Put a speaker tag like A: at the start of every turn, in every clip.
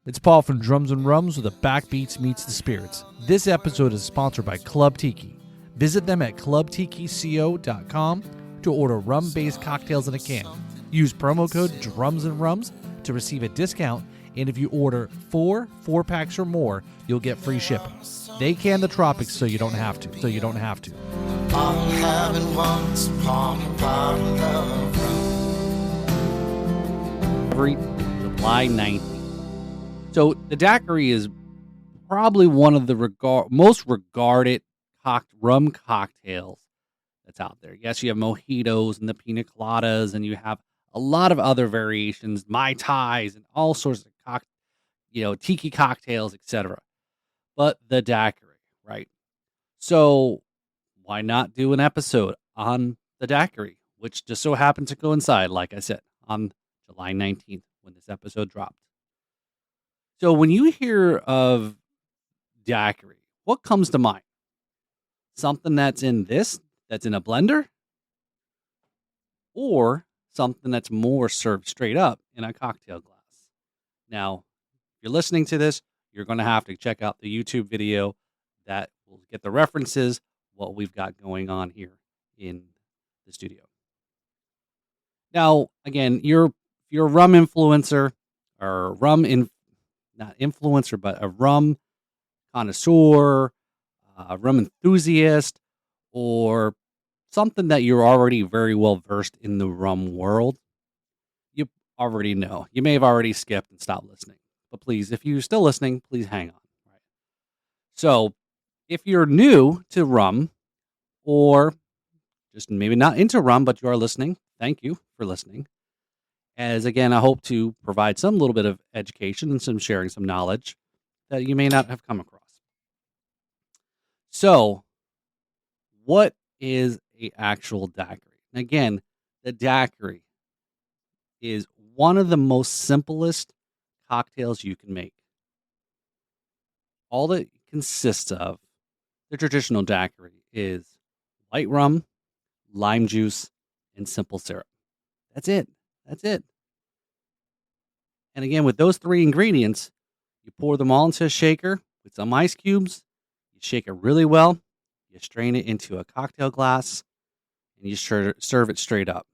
A: It's Paul from Drums and Rums, where the backbeats meets the spirits. This episode is sponsored by Club Tiki. Visit them at clubtikico.com to order rum-based cocktails in a can. Use promo code Drums and Rums to receive a discount, and if you order four packs or more, you'll get free shipping. They can the tropics so you don't have to.
B: All having once upon a bottle of rum.
C: Every July 19th. So the daiquiri is probably one of the most regarded rum cocktails that's out there. Yes, you have mojitos and the pina coladas, and you have a lot of other variations, mai tais, and all sorts of tiki cocktails, etc. But the daiquiri, right? So why not do an episode on the daiquiri, which just so happened to coincide, like I said, on July 19th when this episode dropped. So when you hear of daiquiri, what comes to mind? Something that's in a blender? Or something that's more served straight up in a cocktail glass? Now, if you're listening to this, you're going to have to check out the YouTube video that will get the references, what we've got going on here in the studio. Now, again, you're a rum influencer or not influencer, but a rum connoisseur, a rum enthusiast, or something that you're already very well versed in the rum world. You already know. You may have already skipped and stopped listening. But please, if you're still listening, please hang on. Right. So if you're new to rum, or just maybe not into rum, but you are listening, thank you for listening. As again, I hope to provide some little bit of education and sharing some knowledge that you may not have come across. So, what is an actual daiquiri? And again, the daiquiri is one of the most simplest cocktails you can make. All that it consists of, the traditional daiquiri, is white rum, lime juice, and simple syrup. That's it. And again, with those three ingredients, you pour them all into a shaker with some ice cubes. You shake it really well. You strain it into a cocktail glass, and you serve it straight up,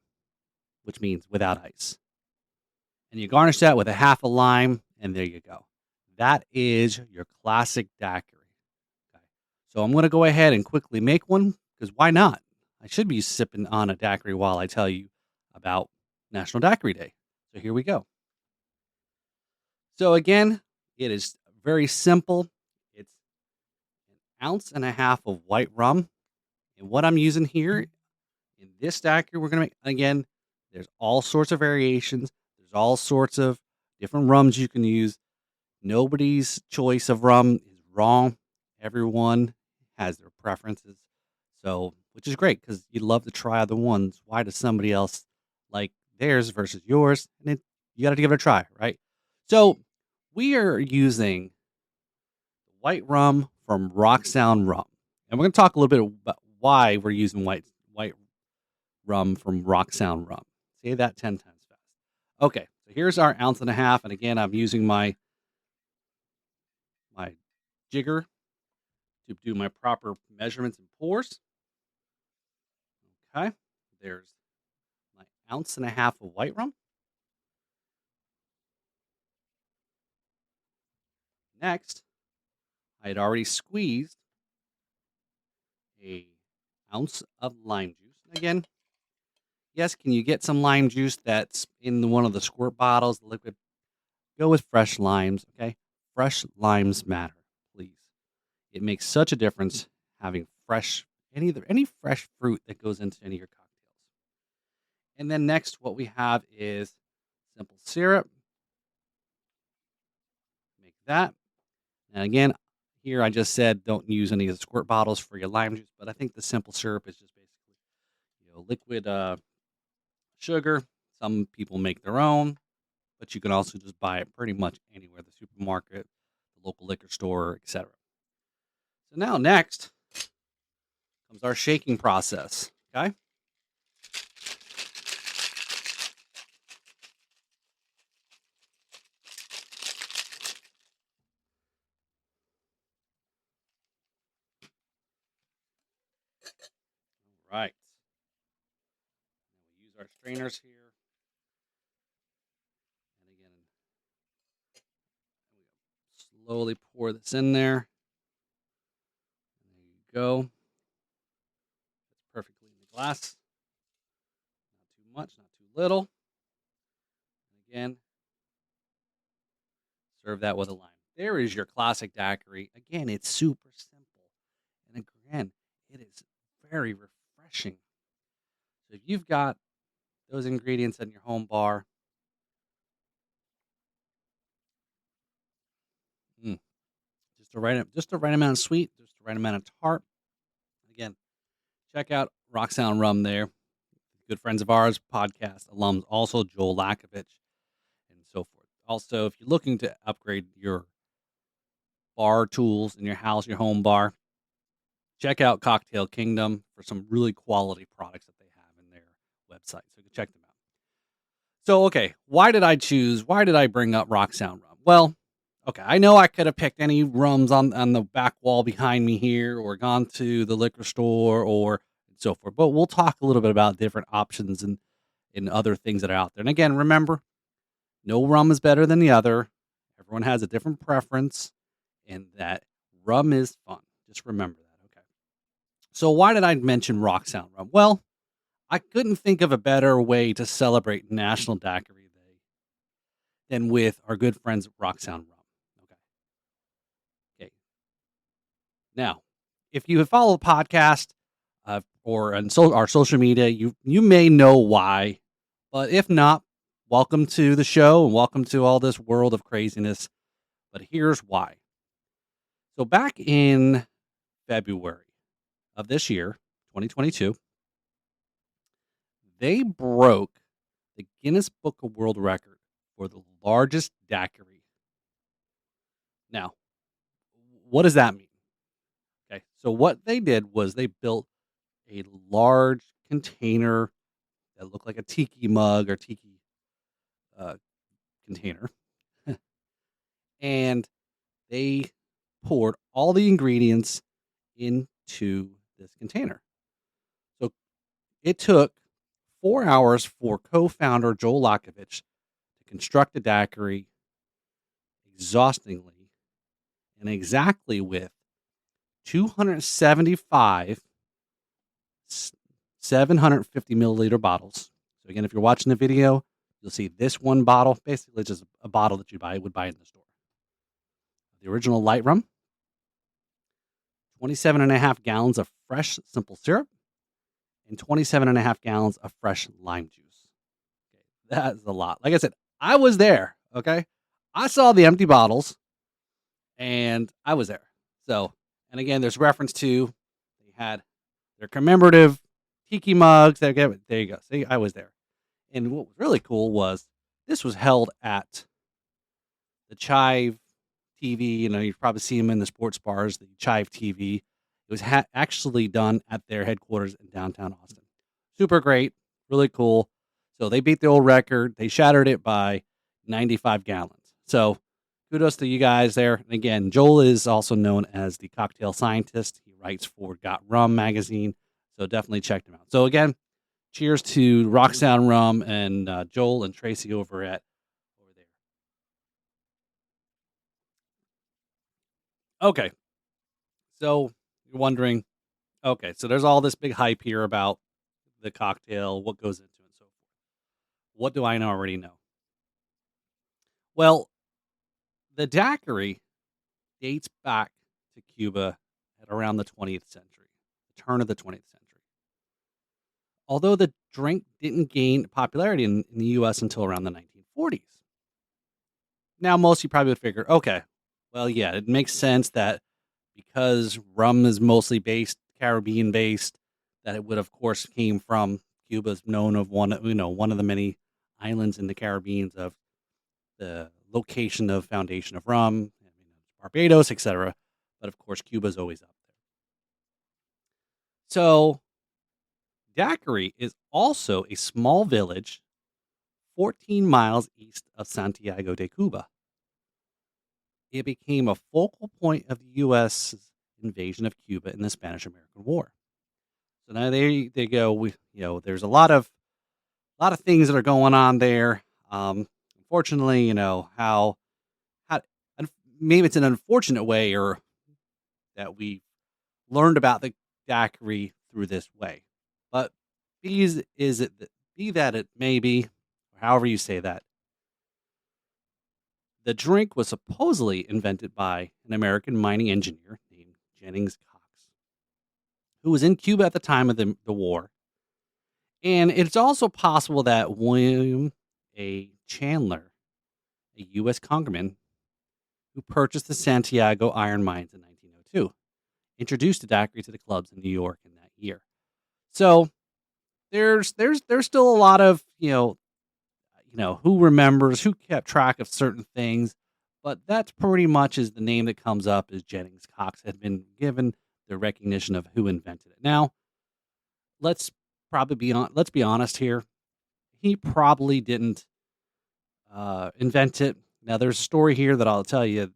C: which means without ice. And you garnish that with a half a lime, and there you go. That is your classic daiquiri. Okay. So I'm going to go ahead and quickly make one, because why not? I should be sipping on a daiquiri while I tell you about National Daiquiri Day. So here we go. So again, it is very simple. It's 1.5 ounces of white rum. And what I'm using here in this daiquiri we're going to make, again, there's all sorts of variations. There's all sorts of different rums you can use. Nobody's choice of rum is wrong. Everyone has their preferences. So, which is great because you'd love to try other ones. Why does somebody else like theirs versus yours? And you got to give it a try, right? So, we are using white rum from Rock Sound Rum. And we're going to talk a little bit about why we're using white rum from Rock Sound Rum. Say that 10 times fast. Okay, so here's our 1.5 ounces. And again, I'm using my jigger to do my proper measurements and pours. Okay, there's my 1.5 ounces of white rum. Next, I had already squeezed 1 ounce of lime juice. And again, yes, can you get some lime juice that's in one of the squirt bottles, the liquid? Go with fresh limes, okay? Fresh limes matter, please. It makes such a difference having any fresh fruit that goes into any of your cocktails. And then next, what we have is simple syrup. Make that. And again, here I just said don't use any of the squirt bottles for your lime juice, but I think the simple syrup is just basically liquid sugar. Some people make their own, but you can also just buy it pretty much anywhere, the supermarket, the local liquor store, etc. So now next comes our shaking process, okay? right. We use our strainers here. And again, slowly pour this in there. There you go. It's perfectly in the glass. Not too much, not too little. And again, serve that with a lime. There is your classic daiquiri. Again, it's super simple. And again, it is very refreshing. So if you've got those ingredients in your home bar, just the right amount of sweet, just the right amount of tart. Again, check out Rock Sound Rum there. Good friends of ours, podcast alums, also Joel Lakovich, and so forth. Also, if you're looking to upgrade your bar tools in your house, your home bar, check out Cocktail Kingdom for some really quality products that they have in their website. So you can check them out. So, okay, why did I bring up Rock Sound Rum? Well, okay, I know I could have picked any rums on the back wall behind me here or gone to the liquor store or so forth. But we'll talk a little bit about different options and other things that are out there. And again, remember, no rum is better than the other. Everyone has a different preference, and that rum is fun. Just remember that, okay? So why did I mention Rock Sound Rum? Well, I couldn't think of a better way to celebrate National Daiquiri Day than with our good friends at Rock Sound Rum. Okay. Now, if you have followed the podcast or on our social media, you may know why. But if not, welcome to the show and welcome to all this world of craziness. But here's why. So back in February of this year, 2022, they broke the Guinness Book of World Record for the largest daiquiri. Now, what does that mean? Okay, so what they did was they built a large container that looked like a tiki mug or tiki container. And they poured all the ingredients into this container. So it took 4 hours for co-founder Joel Lakovich to construct a daiquiri exhaustingly and exactly with 275 750 milliliter bottles. So again, if you're watching the video, you'll see this one bottle, basically just a bottle that you would buy in the store. The original light rum, 27.5 gallons of fresh simple syrup, and 27.5 gallons of fresh lime juice. Okay, that's a lot. Like I said, I was there, okay? I saw the empty bottles, and I was there. So, and again, there's reference to, they had their commemorative tiki mugs. There you go. See, I was there. And what was really cool was this was held at the Chive TV. You know, you've probably seen them in the sports bars, the Chive TV. It was actually done at their headquarters in downtown Austin. Super great. Really cool. So they beat the old record. They shattered it by 95 gallons. So kudos to you guys there. And again, Joel is also known as the cocktail scientist. He writes for Got Rum magazine. So definitely check him out. So again, cheers to Rock Sound Rum and Joel and Tracy over there. Okay. So you're wondering, okay, so there's all this big hype here about the cocktail, what goes into it, and so forth. What do I already know? Well, the daiquiri dates back to Cuba at around the 20th century, the turn of the 20th century. Although the drink didn't gain popularity in the U.S. until around the 1940s. Now, most of you probably would figure, okay, well, yeah, it makes sense that because rum is mostly Caribbean based, that it would, of course, came from Cuba's known of one of the many islands in the Caribbean of the location of foundation of rum, Barbados, etc. But of course, Cuba's always up there. So, daiquiri is also a small village 14 miles east of Santiago de Cuba. It became a focal point of the U.S.'s invasion of Cuba in the Spanish-American War. So now they go. There's a lot of things that are going on there. Unfortunately, how maybe it's an unfortunate way, or that we learned about the daiquiri through this way. But be that it may be, or however you say that, the drink was supposedly invented by an American mining engineer named Jennings Cox, who was in Cuba at the time of the war. And it's also possible that William A. Chandler, a U.S. congressman who purchased the Santiago iron mines in 1902, introduced the daiquiri to the clubs in New York in that year. So there's still a lot of who remembers, who kept track of certain things, but that's pretty much is the name that comes up as Jennings Cox had been given the recognition of who invented it. Now, let's be honest here. He probably didn't invent it. Now, there's a story here that I'll tell you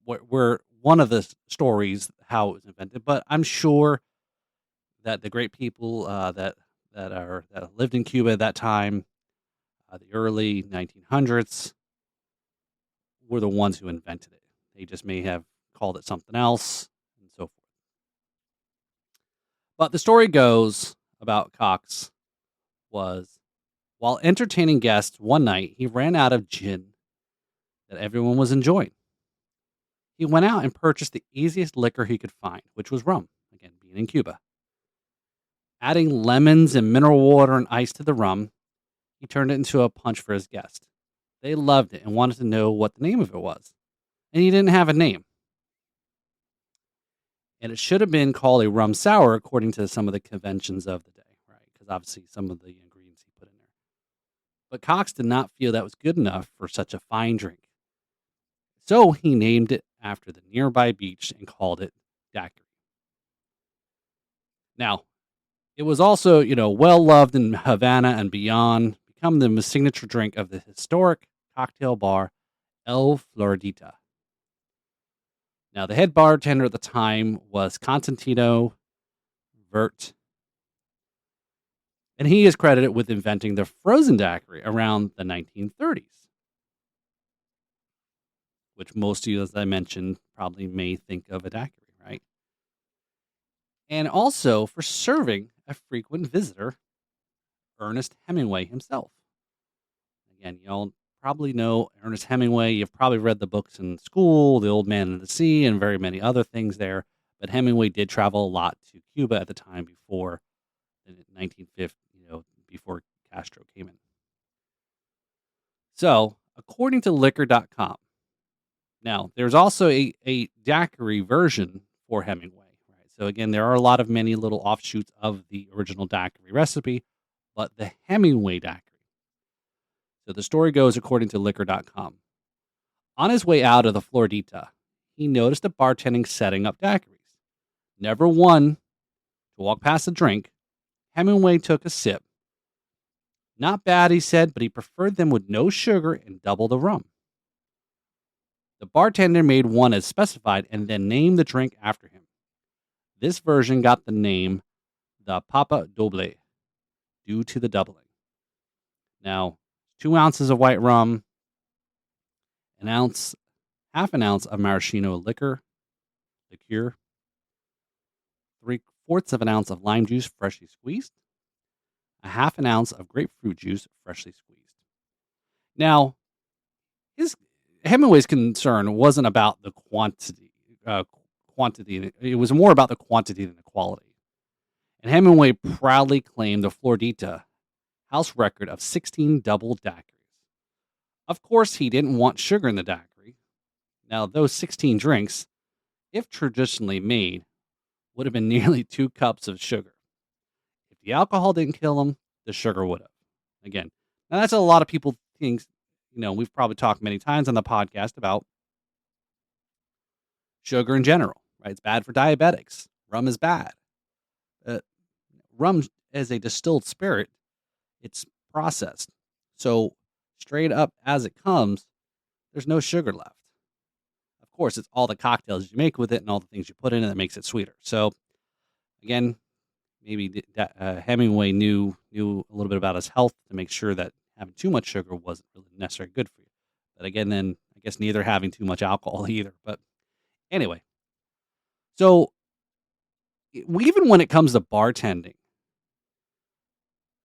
C: where one of the stories how it was invented, but I'm sure that the great people that lived in Cuba at that time, the early 1900s, were the ones who invented it. They just may have called it something else and so forth. But the story goes about Cox was, while entertaining guests one night, he ran out of gin that everyone was enjoying. He went out and purchased the easiest liquor he could find, which was rum, again, being in Cuba. Adding lemons and mineral water and ice to the rum, he turned it into a punch for his guests. They loved it and wanted to know what the name of it was. And he didn't have a name. And it should have been called a rum sour according to some of the conventions of the day, right? Because obviously some of the ingredients he put in there. But Cox did not feel that was good enough for such a fine drink. So he named it after the nearby beach and called it daiquiri. Now, it was also, well loved in Havana and beyond, become the signature drink of the historic cocktail bar El Floridita. Now, the head bartender at the time was Constantino Vert, and he is credited with inventing the frozen daiquiri around the 1930s, which most of you, as I mentioned, probably may think of a daiquiri, right? And also for serving a frequent visitor, Ernest Hemingway himself. Again, y'all probably know Ernest Hemingway. You've probably read the books in school, The Old Man and the Sea, and very many other things there. But Hemingway did travel a lot to Cuba at the time before the 1950, before Castro came in. So, according to liquor.com, now there's also a daiquiri version for Hemingway. Right? So again, there are many little offshoots of the original daiquiri recipe, but the Hemingway daiquiri. So the story goes according to liquor.com. On his way out of the Floridita, he noticed a bartending setting up daiquiris. Never one to walk past a drink, Hemingway took a sip. Not bad, he said, but he preferred them with no sugar and double the rum. The bartender made one as specified and then named the drink after him. This version got the name the Papa Doble due to the doubling. Now, 2 ounces of white rum, half an ounce of maraschino liqueur, 3/4 of an ounce of lime juice freshly squeezed, a half an ounce of grapefruit juice freshly squeezed. Now, Hemingway's concern wasn't about the quantity. It was more about the quantity than the quality. And Hemingway proudly claimed the Floridita house record of 16 double daiquiris. Of course, he didn't want sugar in the daiquiri. Now, those 16 drinks, if traditionally made, would have been nearly 2 cups of sugar. If the alcohol didn't kill him, the sugar would have. Again, now that's a lot of people think. We've probably talked many times on the podcast about sugar in general, right? It's bad for diabetics. Rum is bad. Rum, as a distilled spirit, it's processed. So straight up as it comes, there's no sugar left. Of course, it's all the cocktails you make with it and all the things you put in it that makes it sweeter. So again, Hemingway knew a little bit about his health to make sure that having too much sugar wasn't really necessarily good for you. But again, then I guess neither having too much alcohol either. But anyway, so even when it comes to bartending,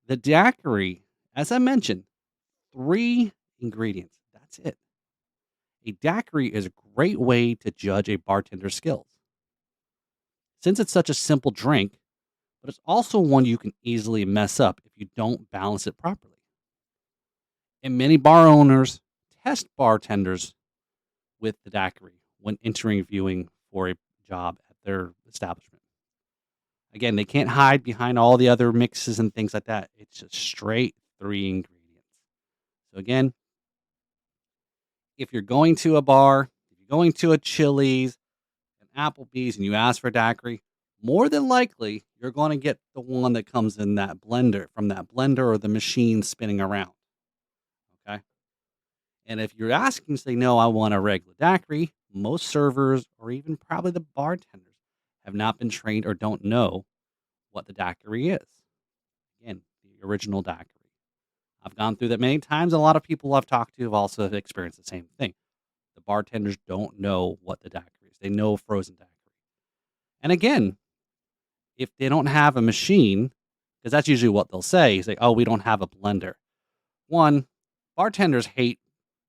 C: the daiquiri, as I mentioned, 3 ingredients. That's it. A daiquiri is a great way to judge a bartender's skills. Since it's such a simple drink, but it's also one you can easily mess up if you don't balance it properly. And many bar owners test bartenders with the daiquiri when interviewing for a job at their establishment. Again, they can't hide behind all the other mixes and things like that. It's just straight 3 ingredients. So again, if you're going to a bar, if you're going to a Chili's, an Applebee's, and you ask for daiquiri, more than likely you're going to get the one that comes in that blender, from that blender or the machine spinning around. Okay? And if you're asking, say, no, I want a regular daiquiri, most servers or even probably the bartenders have not been trained or don't know what the daiquiri is. Again, the original daiquiri. I've gone through that many times. A lot of people I've talked to have also experienced the same thing. The bartenders don't know what the daiquiri is. They know frozen daiquiri. And again, if they don't have a machine, because that's usually what they'll say, is like, oh, we don't have a blender. One, bartenders hate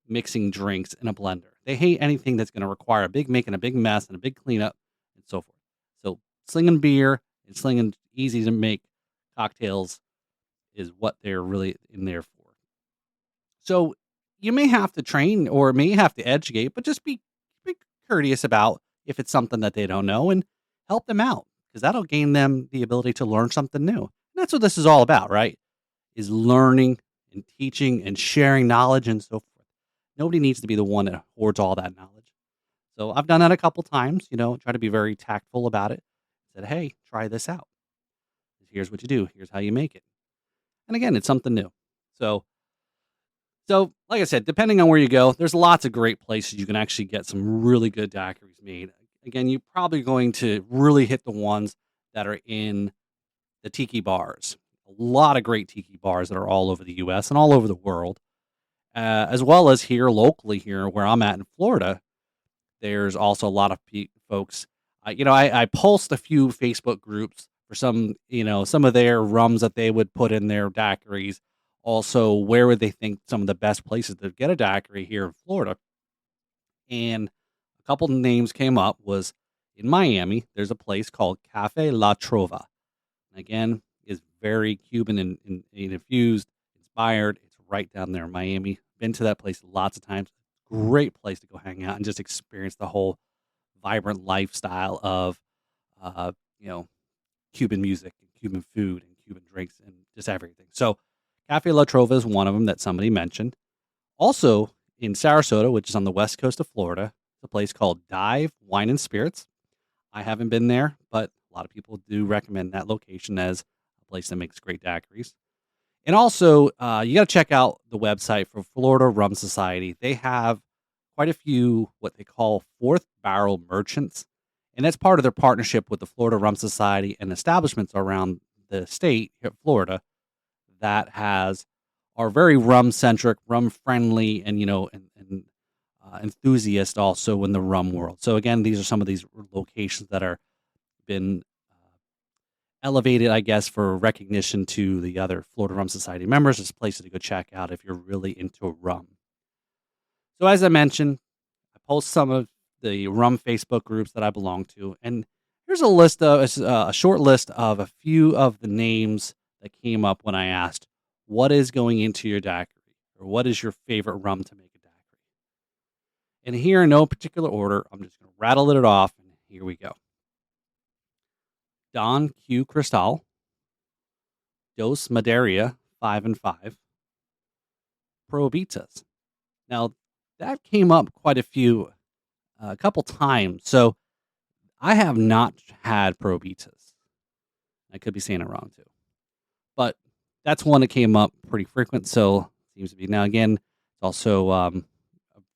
C: mixing drinks in a blender. They hate anything that's going to require making a big mess and a big cleanup and so forth. So slinging beer and slinging easy to make cocktails is what they're really in there for. So you may have to train or may have to educate, but just be courteous about if it's something that they don't know and help them out, because that'll gain them the ability to learn something new. And that's what this is all about, right? Is learning and teaching and sharing knowledge and so forth. Nobody needs to be the one that hoards all that knowledge. So I've done that a couple times, try to be very tactful about it. Said, hey, try this out. Here's what you do. Here's how you make it. And again, it's something new. So like I said, depending on where you go, there's lots of great places you can actually get some really good daiquiris made. Again, you're probably going to really hit the ones that are in the tiki bars. A lot of great tiki bars that are all over the U.S. and all over the world, as well as here locally here where I'm at in Florida. There's also a lot of folks. I pulsed a few Facebook groups for some of their rums that they would put in their daiquiris. Also, where would they think some of the best places to get a daiquiri here in Florida? And a couple of names came up. Was in Miami, there's a place called Cafe La Trova. Again, is very Cuban and infused, inspired. It's right down there in Miami. Been to that place lots of times. Great place to go hang out and just experience the whole vibrant lifestyle of, Cuban music and Cuban food and Cuban drinks and just everything. So Cafe La Trova is one of them that somebody mentioned. Also in Sarasota, which is on the west coast of Florida, a place called Dive Wine and Spirits. I haven't been there, but a lot of people do recommend that location as a place that makes great daiquiris. And also, you got to check out the website for Florida Rum Society. They have quite a few what they call fourth barrel merchants, and that's part of their partnership with the Florida Rum Society and establishments around the state here in Florida that are very rum centric, rum friendly, and enthusiast also in the rum world. So again, these are some of these locations that are been elevated, I guess, for recognition to the other Florida Rum Society members. It's places to go check out if you're really into rum. So as I mentioned, I post some of the rum Facebook groups that I belong to, and here's a short list of a few of the names that came up when I asked, what is going into your daiquiri, or what is your favorite rum to make a daiquiri? And here, in no particular order, I'm just going to rattle it off, and here we go. Don Q Cristal, Dos Madeira 5 and 5, Prohibitas. Now, that came up quite a couple times. So I have not had Prohibitas. I could be saying it wrong too, but that's one that came up pretty frequent. So seems to be now again. It's also a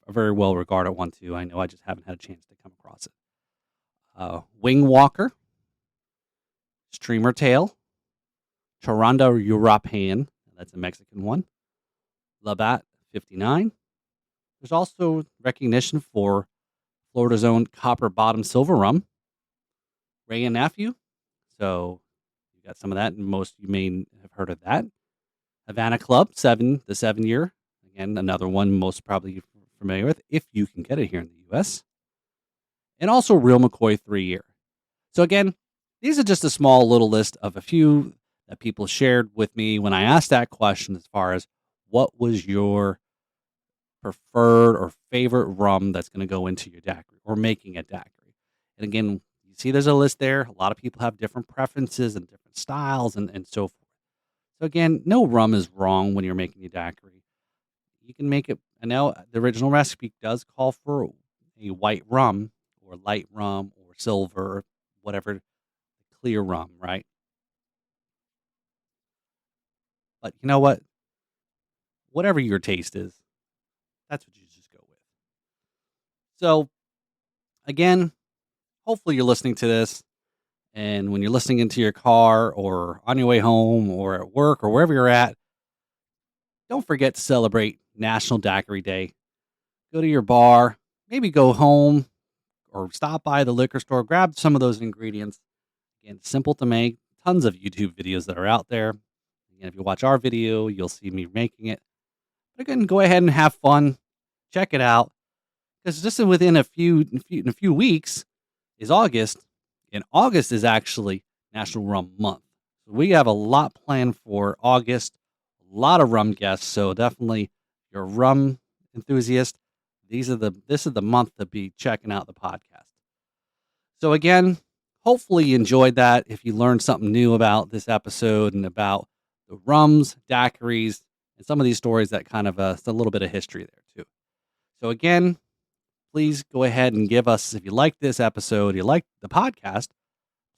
C: very well regarded one too. I know I just haven't had a chance to come across it. Wing Walker, Streamer Tail, Charanda European, that's a Mexican one. Labatt 59. There's also recognition for Florida's own Copper Bottom Silver Rum. Ray and Nephew. So you got some of that, and most you may have heard of that. Havana Club, the 7 year. Again, another one most probably you're familiar with, if you can get it here in the U.S. And also Real McCoy 3 year. So again, these are just a small little list of a few that people shared with me when I asked that question as far as what was your preferred or favorite rum that's going to go into your daiquiri or making a daiquiri. And again, you see there's a list there. A lot of people have different preferences and different styles and so forth. So again, no rum is wrong when you're making a daiquiri. You can make it. I know the original recipe does call for a white rum or light rum or silver, whatever, clear rum, right? But you know what? Whatever your taste is, that's what you just go with. So, again, hopefully you're listening to this, and when you're listening into your car or on your way home or at work or wherever you're at, don't forget to celebrate National Daiquiri Day. Go to your bar, maybe go home or stop by the liquor store, grab some of those ingredients. Again, it's simple to make. Tons of YouTube videos that are out there. Again, if you watch our video, you'll see me making it. But again, go ahead and have fun. Check it out. Because just within a few weeks is August. And August is actually National Rum Month. So we have a lot planned for August. A lot of rum guests. So definitely, if you're a rum enthusiast, this is the month to be checking out the podcast. So again, hopefully you enjoyed that. If you learned something new about this episode and about the rums, daiquiris, and some of these stories that kind of it's a little bit of history there too. So again, please go ahead and give us, if you like this episode, you like the podcast,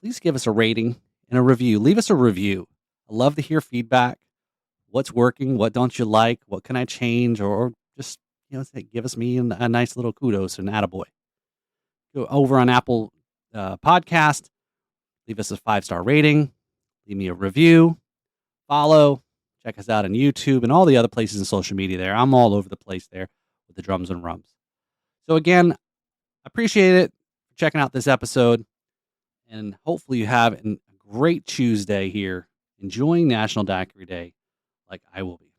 C: please give us a rating and a review. Leave us a review. I love to hear feedback. What's working? What don't you like? What can I change? Or just, give us a nice little kudos and attaboy. Go over on Apple Podcast. Leave us a 5-star rating. Leave me a review. Follow. Check us out on YouTube and all the other places in social media there. I'm all over the place there with the Drums and Rums. So again, I appreciate it for checking out this episode. And hopefully you have a great Tuesday here, enjoying National Daiquiri Day like I will be.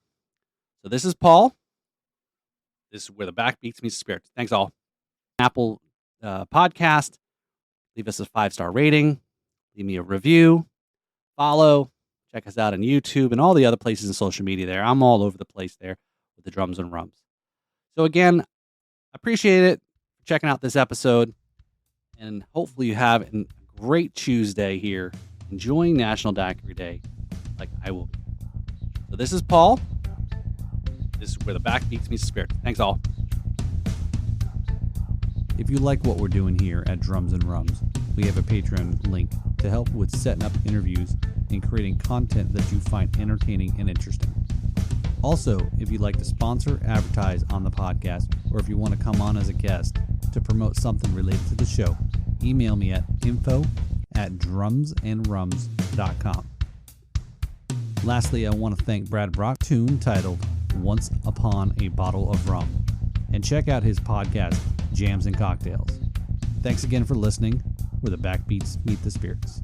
C: So this is Paul. This is where the backbeats meets the spirits. Thanks all. Apple Podcast. Leave us a 5-star rating. Leave me a review. Follow. Check us out on YouTube and all the other places in social media there. I'm all over the place there with the Drums and Rums. So again, I appreciate it for checking out this episode. And hopefully you have a great Tuesday here, enjoying National Daiquiri Day like I will be. So this is Paul. This is where the backbeats meets the spirit. Thanks all.
A: If you like what we're doing here at Drums and Rums, we have a Patreon link to help with setting up interviews and creating content that you find entertaining and interesting. Also, if you'd like to sponsor, advertise on the podcast, or if you want to come on as a guest to promote something related to the show, email me at info@drumsandrums.com. Lastly, I want to thank Brad Brock tune titled Once Upon a Bottle of Rum, and check out his podcast, Jams and Cocktails. Thanks again for listening, where the backbeats meet the spirits.